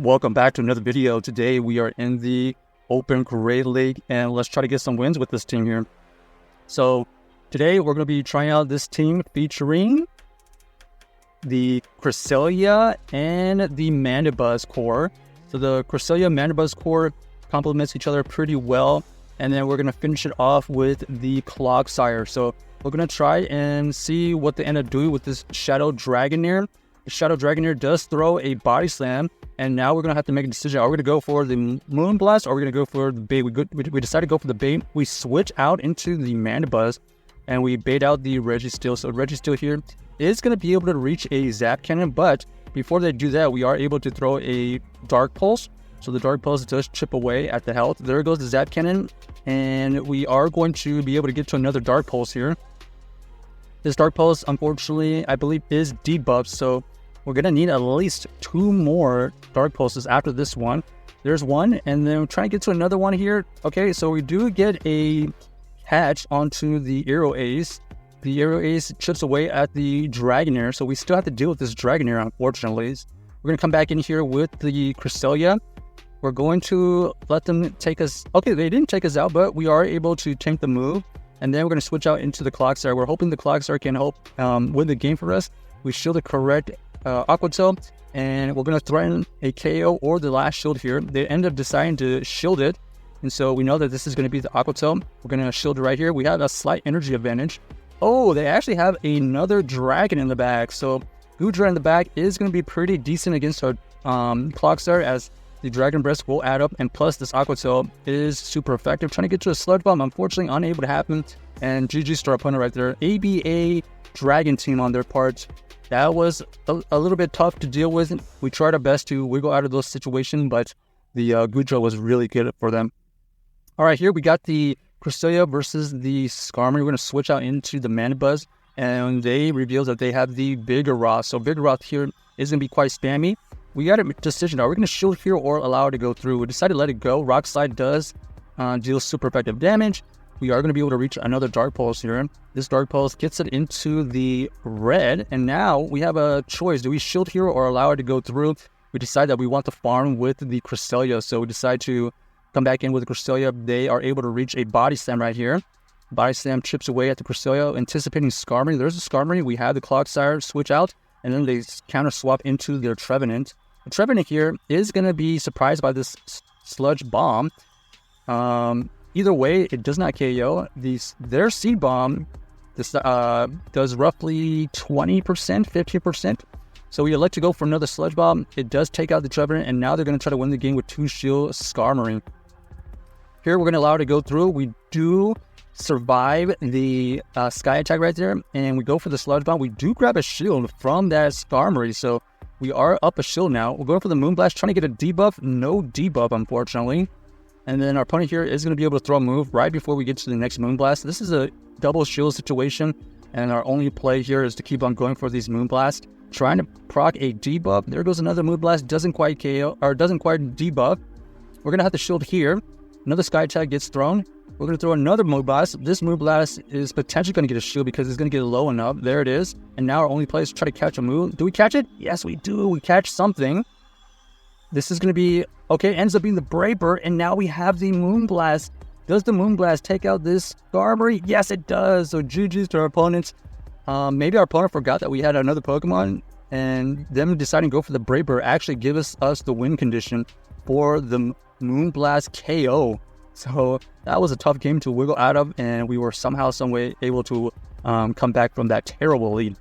Welcome back to another video. Today we are in the Open Great League and let's try to get some wins with this team here. So today we're going to be trying out this team featuring the Cresselia and the Mandibuzz core. So the Cresselia Mandibuzz core complements each other pretty well, and then we're going to finish it off with the Clodsire. So we're going to try and see what they end up doing with this Shadow Dragonair. The Shadow Dragonair does throw a Body Slam, and now we're going to have to make a decision. Are we going to go for the Moonblast or are we going to go for the bait? We decided to go for the bait. We switch out into the Mandibuzz, and we bait out the Registeel. So Registeel here is going to be able to reach a Zap Cannon, but before they do that, we are able to throw a Dark Pulse. So the Dark Pulse does chip away at the health. There goes the Zap Cannon, and we are going to be able to get to another Dark Pulse here. This Dark Pulse, unfortunately, I believe is debuffed, so we're going to need at least 2 more Dark Pulses after this one. There's one, and then we're trying to get to another one here. Okay, so we do get a hatch onto the Aero Ace. The Aero Ace chips away at the Dragonair, so we still have to deal with this Dragonair, unfortunately. We're going to come back in here with the Cresselia. We're going to let them take us... Okay, they didn't take us out, but we are able to tank the move. And then we're going to switch out into the Clodsire. We're hoping the Clodsire can help win the game for us. We shield the correct Aqua Tail, and we're going to threaten a KO or the last shield here. They end up deciding to shield it, and so we know that this is going to be the Aqua Tail. We're going to shield it right here. We have a slight energy advantage. Oh, they actually have another dragon in the back, so Goodra in the back is going to be pretty decent against our Clodsire, as the Dragon Breath will add up, and plus this Aqua Tail is super effective. Trying to get to a Sludge Bomb, unfortunately unable to happen, and GG's to our opponent right there. ABA Dragon Team on their part. That was a little bit tough to deal with. We tried our best to wiggle out of those situations, but the Goodra was really good for them. All right, here we got the Cresselia versus the Skarmory. We're going to switch out into the Mandibuzz, and they reveal that they have the Vigoroth. So Vigoroth here is going to be quite spammy. We got a decision. Are we going to shield here or allow it to go through? We decided to let it go. Rock Slide does deal super effective damage. We are going to be able to reach another Dark Pulse here. This Dark Pulse gets it into the red, and now we have a choice. Do we shield here or allow it to go through? We decide that we want to farm with the Cresselia, so we decide to come back in with the Cresselia. They are able to reach a Body Slam right here. Body Slam chips away at the Cresselia, anticipating Skarmory. There's a Skarmory. We have the Clodsire switch out, and then they counter swap into their Trevenant. The Trevenant here is going to be surprised by this Sludge Bomb. Either way, it does not KO. Their Seed Bomb does roughly 20%, 50%. So we elect to go for another Sludge Bomb. It does take out the Trevenant, and now they're going to try to win the game with 2 shield Skarmory. Here, we're going to allow it to go through. We do survive the Sky Attack right there, and we go for the Sludge Bomb. We do grab a shield from that Skarmory, so we are up a shield now. We're going for the Moonblast, trying to get a debuff. No debuff, unfortunately. And then our opponent here is going to be able to throw a move right before we get to the next Moonblast. This is a double shield situation, and our only play here is to keep on going for these Moonblast. Trying to proc a debuff. There goes another Moonblast. Doesn't quite KO, or doesn't quite debuff. We're going to have to shield here. Another Sky Attack gets thrown. We're going to throw another Moonblast. This Moonblast is potentially going to get a shield because it's going to get low enough. There it is. And now our only play is to try to catch a move. Do we catch it? Yes, we do. We catch something. This is going to be... Okay, ends up being the Brave Bird, and now we have the Moonblast. Does the Moonblast take out this Skarmory? Yes, it does. So GG's to our opponents. Maybe our opponent forgot that we had another Pokemon, and them deciding to go for the Brave Bird actually gives us the win condition for the Moonblast KO. So that was a tough game to wiggle out of, and we were somehow, some way able to come back from that terrible lead.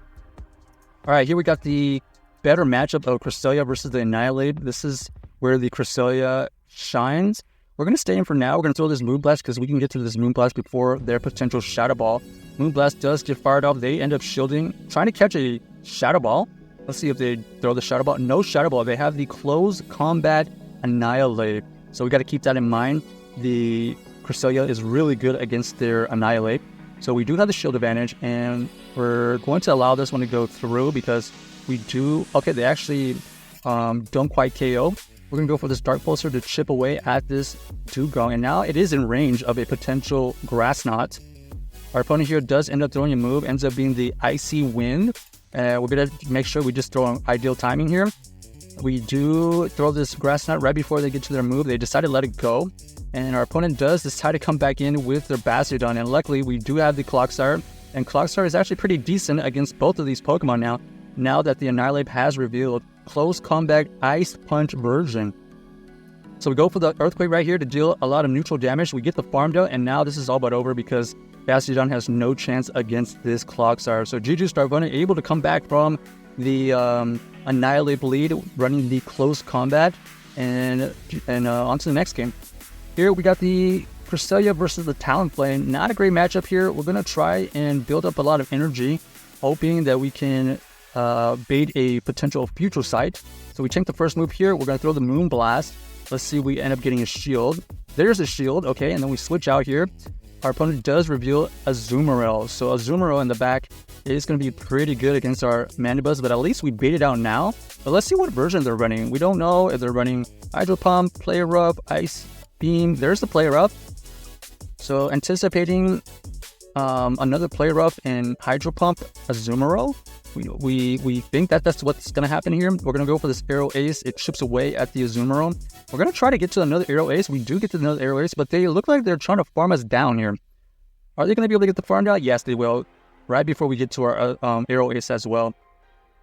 All right, here we got the better matchup of Cresselia versus the Annihilape. This is where the Cresselia shines. We're going to stay in for now. We're going to throw this Moonblast because we can get to this Moonblast before their potential Shadow Ball. Moonblast does get fired off. They end up shielding, trying to catch a Shadow Ball. Let's see if they throw the Shadow Ball. No Shadow Ball. They have the Close Combat Annihilape. So we got to keep that in mind. The Cresselia is really good against their Annihilape. So we do have the shield advantage, and we're going to allow this one to go through because we do... Okay, they actually don't quite KO. We're going to go for this Dark Pulsar to chip away at this Dugong, and now it is in range of a potential Grass Knot. Our opponent here does end up throwing a move, ends up being the Icy Wind. We're going to make sure we just throw an ideal timing here. We do throw this Grass Knot right before they get to their move. They decide to let it go. And our opponent does decide to come back in with their Bastiodon. And luckily, we do have the Clodsire. And Clodsire is actually pretty decent against both of these Pokemon now that the Annihilape has revealed Close Combat Ice Punch version. So we go for the Earthquake right here to deal a lot of neutral damage. We get the Farm Down, and now this is all but over because Bastiodon has no chance against this Clodsire. So GG's to our opponent, able to come back from the Annihilape lead, running the Close Combat, and on to the next game. Here we got the Cresselia versus the Talonflame. Not a great matchup here. We're going to try and build up a lot of energy, hoping that we can bait a potential future sight. So we take the first move here. We're going to throw the Moon Blast. Let's see, we end up getting a shield. There's a shield, okay, and then we switch out here. Our opponent does reveal Azumarill. So Azumarill in the back is going to be pretty good against our Mandibuzz, but at least we bait it out now. But let's see what version they're running. We don't know if they're running Hydro Pump, Play Rough, Ice Beam. There's the Play Rough. So anticipating another Play Rough and Hydro Pump Azumarill. We think that that's what's going to happen here. We're going to go for this Aero Ace. It chips away at the Azumarill. We're going to try to get to another Aero Ace. We do get to another Aero Ace, but they look like they're trying to farm us down here. Are they going to be able to get the farm down? Yes, they will. Right before we get to our Aero Ace as well.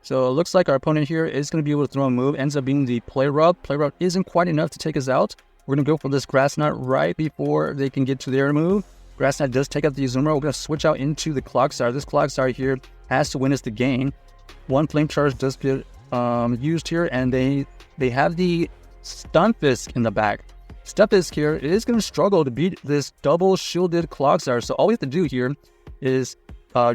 So it looks like our opponent here is going to be able to throw a move. Ends up being the Play Rough. Play Rough isn't quite enough to take us out. We're going to go for this Grass Knot right before they can get to their move. Grass Knot does take out the Azumarill. We're going to switch out into the Clodsire. This Clodsire here has to win us the game. One Flame Charge does get used here, and they have the Stunfisk in the back. Stunfisk here is going to struggle to beat this double shielded Clodsire. So all we have to do here is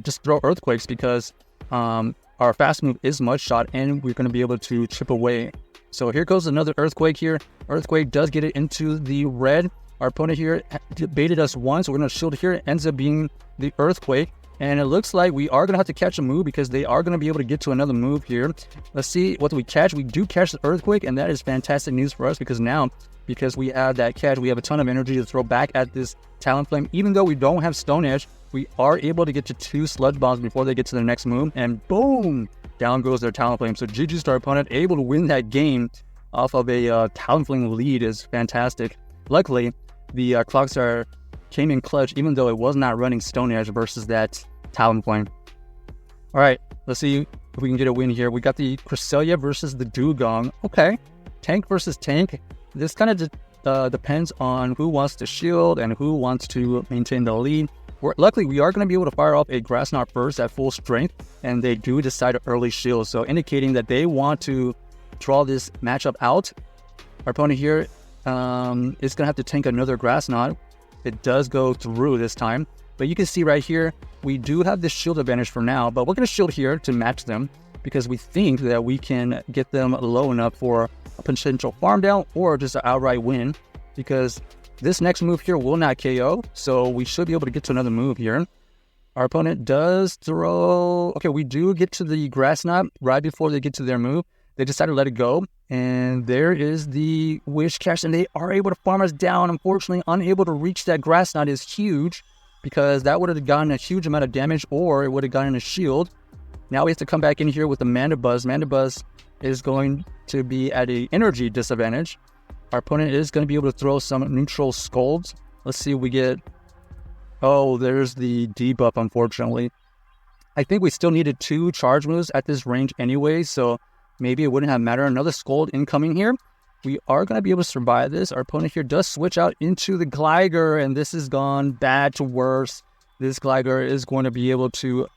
just throw Earthquakes because our fast move is Mud Shot, and we're going to be able to chip away. So here goes another Earthquake here. Earthquake does get it into the red. Our opponent here baited us once, so we're going to shield here. It ends up being the Earthquake. And it looks like we are going to have to catch a move because they are going to be able to get to another move here. Let's see, what do we catch? We do catch the Earthquake, and that is fantastic news for us because now, because we have that catch, we have a ton of energy to throw back at this Talonflame. Even though we don't have Stone Edge, we are able to get to 2 Sludge Bombs before they get to their next move. And boom! Down goes their Talonflame. So GG's to our opponent, able to win that game off of a Talonflame lead is fantastic. Luckily, the Clodsire came in clutch, even though it was not running Stone Edge versus that Talonflame. Alright, let's see if we can get a win here. We got the Cresselia versus the Dugong. Okay, tank versus tank. This kind of depends on who wants to shield and who wants to maintain the lead. Luckily, we are going to be able to fire off a Grass Knot first at full strength, and they do decide to early shield, so indicating that they want to draw this matchup out. Our opponent here is going to have to tank another Grass Knot. It does go through this time, but you can see right here, we do have this shield advantage for now, but we're going to shield here to match them because we think that we can get them low enough for a potential farm down or just an outright win, because this next move here will not KO, so we should be able to get to another move here. Our opponent does throw... Okay, we do get to the Grass Knot right before they get to their move. They decide to let it go, and there is the Wish Cache, and they are able to farm us down. Unfortunately, unable to reach that Grass Knot is huge, because that would have gotten a huge amount of damage, or it would have gotten a shield. Now we have to come back in here with the Mandibuzz. Mandibuzz is going to be at an energy disadvantage. Our opponent is going to be able to throw some neutral Scolds. Let's see if we get... Oh, there's the debuff, unfortunately. I think we still needed 2 charge moves at this range anyway, so maybe it wouldn't have mattered. Another Scold incoming here. We are going to be able to survive this. Our opponent here does switch out into the Gligar, and this has gone bad to worse. This Gligar is going to be able to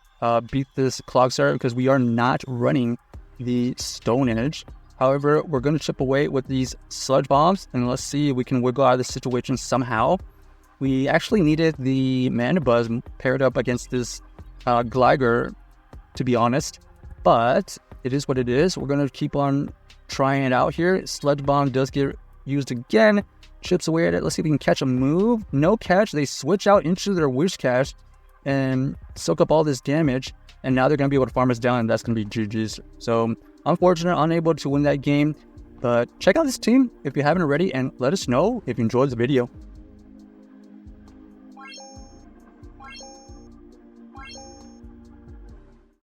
beat this Clodsire because we are not running the Stone Edge. However, we're going to chip away with these Sludge Bombs, and let's see if we can wiggle out of this situation somehow. We actually needed the Mandibuzz paired up against this Gligar, to be honest, but it is what it is. We're going to keep on trying it out here. Sludge Bomb does get used again. Chips away at it. Let's see if we can catch a move. No catch. They switch out into their Wish Cache and soak up all this damage. And now they're going to be able to farm us down, and that's going to be GG's. So, unfortunate, unable to win that game. But check out this team if you haven't already, and let us know if you enjoyed the video.